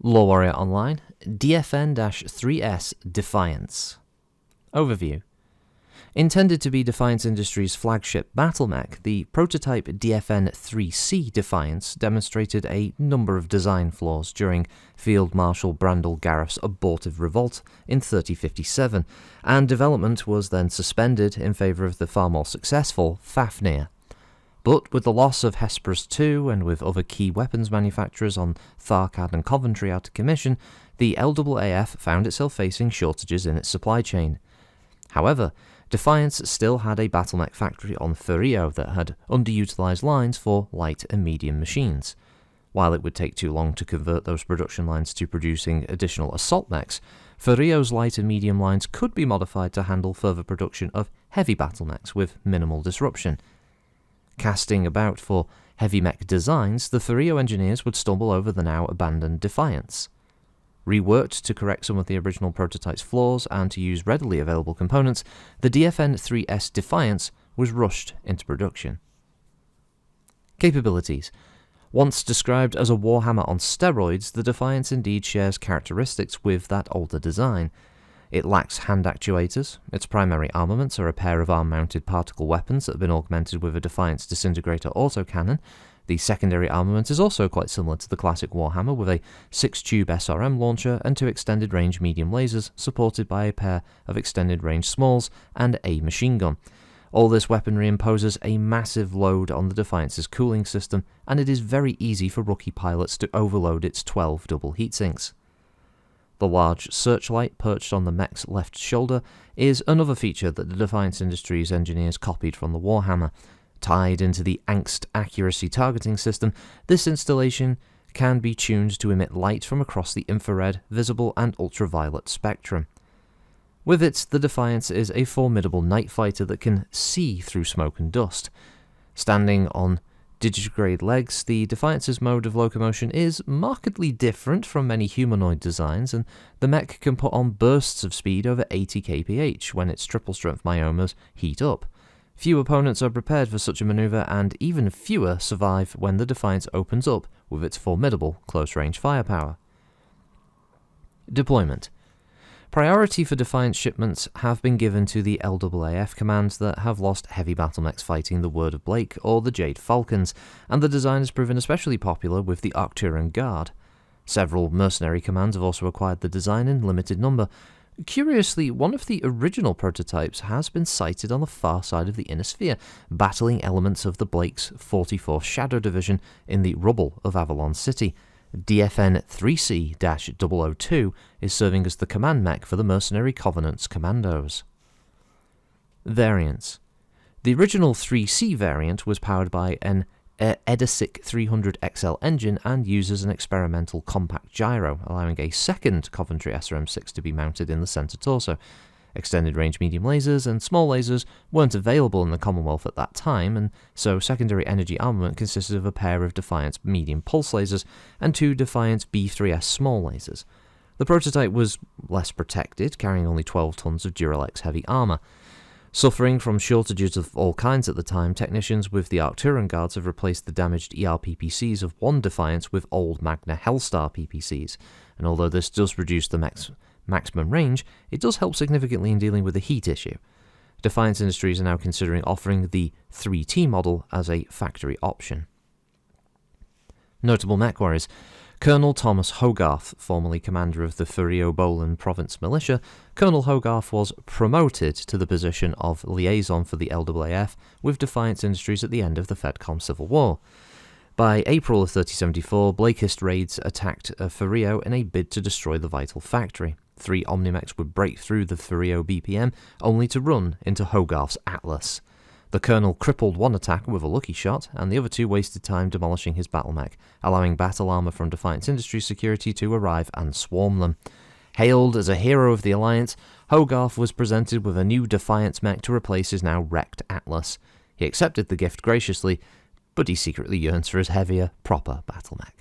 LoreWarrior Online, DFN-3S Defiance. Overview. Intended to be Defiance Industries' flagship battle mech, the prototype DFN-3C Defiance demonstrated a number of design flaws during Field Marshal Brandel Gareth's abortive revolt in 3057, and development was then suspended in favour of the far more successful Fafnir. But with the loss of Hesperus II and with other key weapons manufacturers on Tharkad and Coventry out of commission, the LAAF found itself facing shortages in its supply chain. However, Defiance still had a battlemech factory on Furio that had underutilised lines for light and medium machines. While it would take too long to convert those production lines to producing additional assault mechs, Furio's light and medium lines could be modified to handle further production of heavy battlemechs with minimal disruption. Casting about for heavy mech designs, the Furio engineers would stumble over the now abandoned Defiance. Reworked to correct some of the original prototype's flaws and to use readily available components, the DFN-3S Defiance was rushed into production. Capabilities. Once described as a Warhammer on steroids, the Defiance indeed shares characteristics with that older design. It lacks hand actuators. Its primary armaments are a pair of arm-mounted particle weapons that have been augmented with a Defiance disintegrator autocannon. The secondary armament is also quite similar to the classic Warhammer, with a 6-tube SRM launcher and 2 extended-range medium lasers supported by a pair of extended-range smalls and a machine gun. All this weaponry imposes a massive load on the Defiance's cooling system, and it is very easy for rookie pilots to overload its 12 double heatsinks. The large searchlight perched on the mech's left shoulder is another feature that the Defiance Industries engineers copied from the Warhammer. Tied into the Angst accuracy targeting system, this installation can be tuned to emit light from across the infrared, visible and ultraviolet spectrum. With it, the Defiance is a formidable night fighter that can see through smoke and dust. Standing on digitigrade legs, the Defiance's mode of locomotion is markedly different from many humanoid designs, and the mech can put on bursts of speed over 80 kph when its triple-strength myomas heat up. Few opponents are prepared for such a maneuver, and even fewer survive when the Defiance opens up with its formidable close-range firepower. Deployment. Priority for Defiance shipments have been given to the LAAF commands that have lost heavy battlemechs fighting the Word of Blake or the Jade Falcons, and the design has proven especially popular with the Arcturan Guard. Several mercenary commands have also acquired the design in limited number. Curiously, one of the original prototypes has been sighted on the far side of the Inner Sphere, battling elements of the Blake's 44th Shadow Division in the rubble of Avalon City. DFN-3C-002 is serving as the command mech for the Mercenary Covenant's commandos. Variants. The original 3C variant was powered by an Edisic 300XL engine and uses an experimental compact gyro, allowing a second Coventry SRM6 to be mounted in the centre torso. Extended range medium lasers and small lasers weren't available in the Commonwealth at that time, and so secondary energy armament consisted of a pair of Defiance medium pulse lasers and 2 Defiance B3S small lasers. The prototype was less protected, carrying only 12 tons of Duralex heavy armour. Suffering from shortages of all kinds at the time, technicians with the Arcturan Guards have replaced the damaged ER-PPCs of one Defiance with old Magna Hellstar PPCs, and although this does reduce the maximum range, it does help significantly in dealing with the heat issue. Defiance Industries are now considering offering the 3T model as a factory option. Notable mech warriors. Colonel Thomas Hogarth, formerly commander of the Furio-Bolan Province Militia, Colonel Hogarth was promoted to the position of liaison for the LAAF with Defiance Industries at the end of the Fedcom Civil War. By April of 3074, Blakist raids attacked Furio in a bid to destroy the vital factory. 3 Omnimechs would break through the Furio BPM, only to run into Hogarth's Atlas. The colonel crippled one attack with a lucky shot, and the other 2 wasted time demolishing his battlemech, allowing battle armour from Defiance Industries security to arrive and swarm them. Hailed as a hero of the Alliance, Hogarth was presented with a new Defiance mech to replace his now wrecked Atlas. He accepted the gift graciously, but he secretly yearns for his heavier, proper battlemech.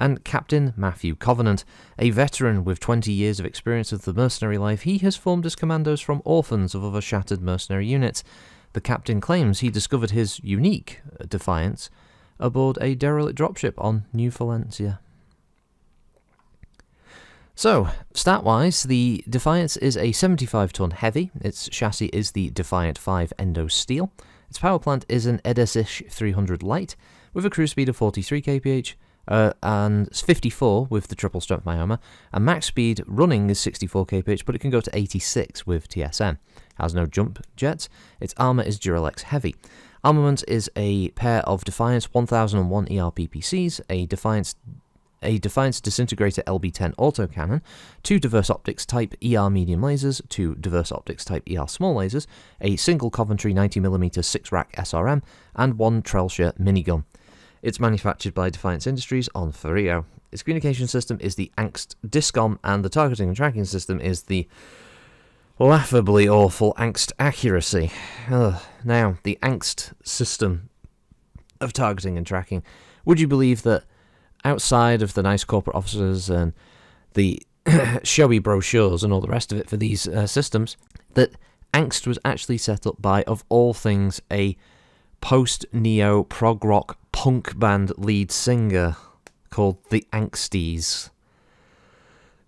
And Captain Matthew Covenant, a veteran with 20 years of experience of the mercenary life, he has formed his commandos from orphans of other shattered mercenary units. The captain claims he discovered his unique Defiance aboard a derelict dropship on New Valencia. So, stat-wise, the Defiance is a 75-ton heavy. Its chassis is the Defiant 5 Endo Steel. Its power plant is an Edesish 300 Light, with a cruise speed of 43 kph, and 54 with the triple strength Myoma, and max speed running is 64 kph, but it can go to 86 with TSM. It has no jump jets. Its armour is Duralex Heavy. Armament is a pair of Defiance 1001 ERPPCs, a Defiance Disintegrator LB10 autocannon, 2 Diverse Optics Type ER medium lasers, 2 Diverse Optics Type ER small lasers, a single Coventry 90mm 6-rack SRM, and 1 Trellshire minigun. It's manufactured by Defiance Industries on Frio. Its communication system is the Angst Discom, and the targeting and tracking system is the laughably awful Angst Accuracy. Now, the Angst system of targeting and tracking. Would you believe that outside of the nice corporate offices and the showy brochures and all the rest of it for these systems, that Angst was actually set up by, of all things, a post-neo prog rock punk band lead singer called the Angsties.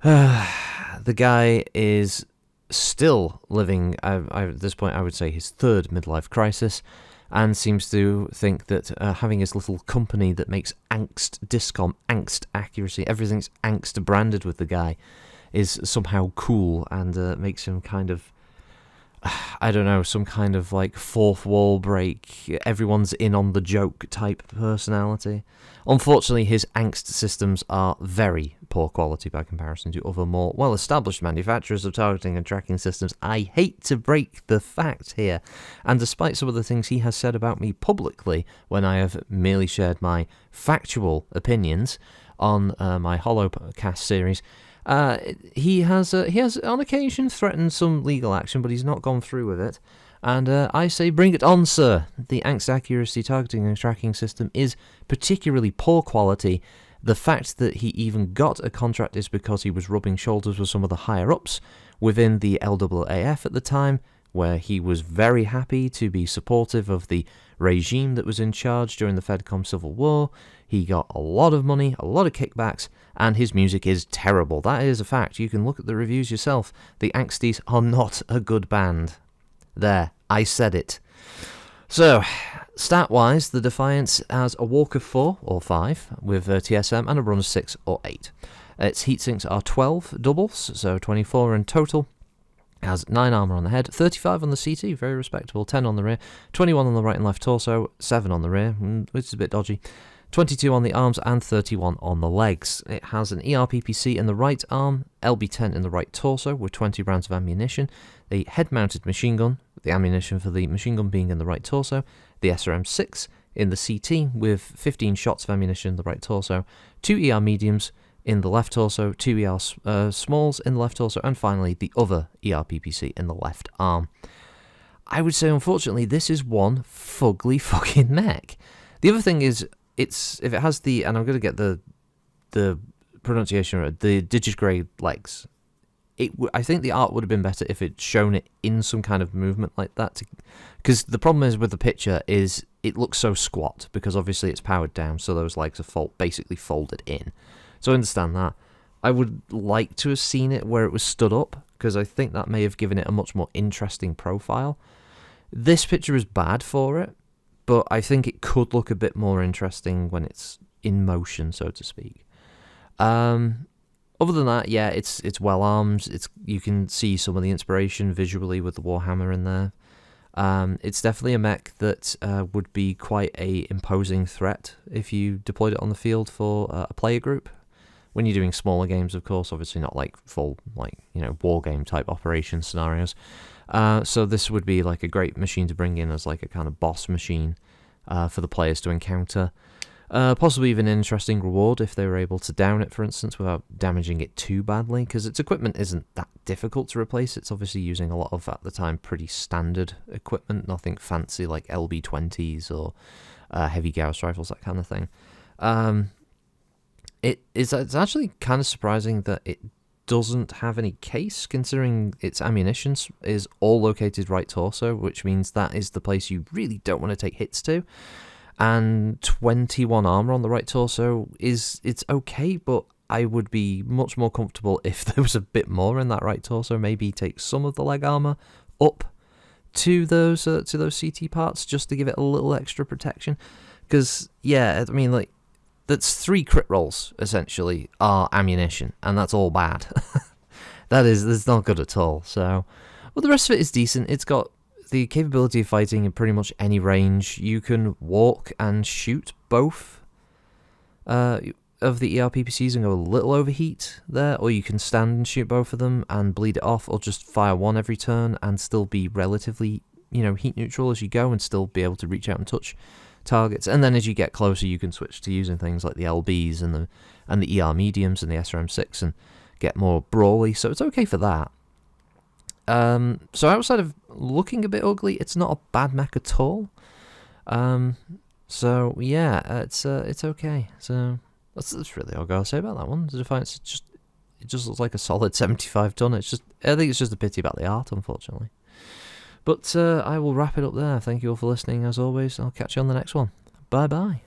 The guy is still living, at this point I would say, his third midlife crisis, and seems to think that having his little company that makes Angst Discom, Angst Accuracy, everything's Angst branded with the guy, is somehow cool, and makes him kind of, I don't know, some kind of like fourth wall break, everyone's in on the joke type personality. Unfortunately, his Angst systems are very poor quality by comparison to other more well-established manufacturers of targeting and tracking systems. I hate to break the fact here, and despite some of the things he has said about me publicly when I have merely shared my factual opinions on my Holocast series, he has on occasion threatened some legal action, but he's not gone through with it. And I say, bring it on, sir. The Angst Accuracy targeting and tracking system is particularly poor quality. The fact that he even got a contract is because he was rubbing shoulders with some of the higher-ups within the LAAF at the time, where he was very happy to be supportive of the regime that was in charge during the Fedcom Civil War. He got a lot of money, a lot of kickbacks, and his music is terrible. That is a fact. You can look at the reviews yourself. The Angsties are not a good band. There, I said it. So, stat-wise, the Defiance has a walk of 4 or 5 with TSM and a run of 6 or 8. Its heatsinks are 12 doubles, so 24 in total. It has 9 armour on the head, 35 on the CT, very respectable, 10 on the rear, 21 on the right and left torso, 7 on the rear, which is a bit dodgy, 22 on the arms, and 31 on the legs. It has an ERPPC in the right arm, LB10 in the right torso with 20 rounds of ammunition, a head-mounted machine gun, the ammunition for the machine gun being in the right torso, the SRM-6 in the CT with 15 shots of ammunition in the right torso, 2 ER mediums in the left torso, 2 ER smalls in the left torso, and finally the other ERPPC in the left arm. I would say, unfortunately, this is one fugly fucking mech. The other thing is, if it has the, and I'm going to get the pronunciation right, the digigrade legs, I think the art would have been better if it's shown it in some kind of movement like that. Because the problem is with the picture is it looks so squat, because obviously it's powered down, so those legs are basically folded in. So I understand that. I would like to have seen it where it was stood up, because I think that may have given it a much more interesting profile. This picture is bad for it, but I think it could look a bit more interesting when it's in motion, so to speak. Other than that, yeah, it's well armed. You can see some of the inspiration visually with the Warhammer in there. It's definitely a mech that would be quite a imposing threat if you deployed it on the field for a player group. When you're doing smaller games, of course, obviously not like full, war game type operation scenarios. So this would be like a great machine to bring in as like a kind of boss machine for the players to encounter. Possibly even an interesting reward if they were able to down it, for instance, without damaging it too badly, because its equipment isn't that difficult to replace. It's obviously using a lot of, at the time, pretty standard equipment, nothing fancy like LB20s or heavy Gauss rifles, that kind of thing. It's actually kind of surprising that it doesn't have any case, considering its ammunition is all located right torso, which means that is the place you really don't want to take hits to. And 21 armor on the right torso it's okay, but I would be much more comfortable if there was a bit more in that right torso. Maybe take some of the leg armor up to those CT parts just to give it a little extra protection. Because yeah, I mean, like, that's 3 crit rolls essentially are ammunition, and that's all bad. That's not good at all. So, well, the rest of it is decent. It's got the capability of fighting in pretty much any range. You can walk and shoot both of the ERPPCs and go a little overheat there, or you can stand and shoot both of them and bleed it off, or just fire one every turn and still be relatively, heat neutral as you go and still be able to reach out and touch targets. And then as you get closer, you can switch to using things like the LBs and the ER mediums and the SRM6 and get more brawly, so it's okay for that. So outside of looking a bit ugly, it's not a bad mech at all. So yeah, it's okay. So that's really all I gotta say about that one. The Defiance, it just looks like a solid 75 ton. I think it's just a pity about the art, unfortunately. But I will wrap it up there. Thank you all for listening, as always. I'll catch you on the next one. Bye bye.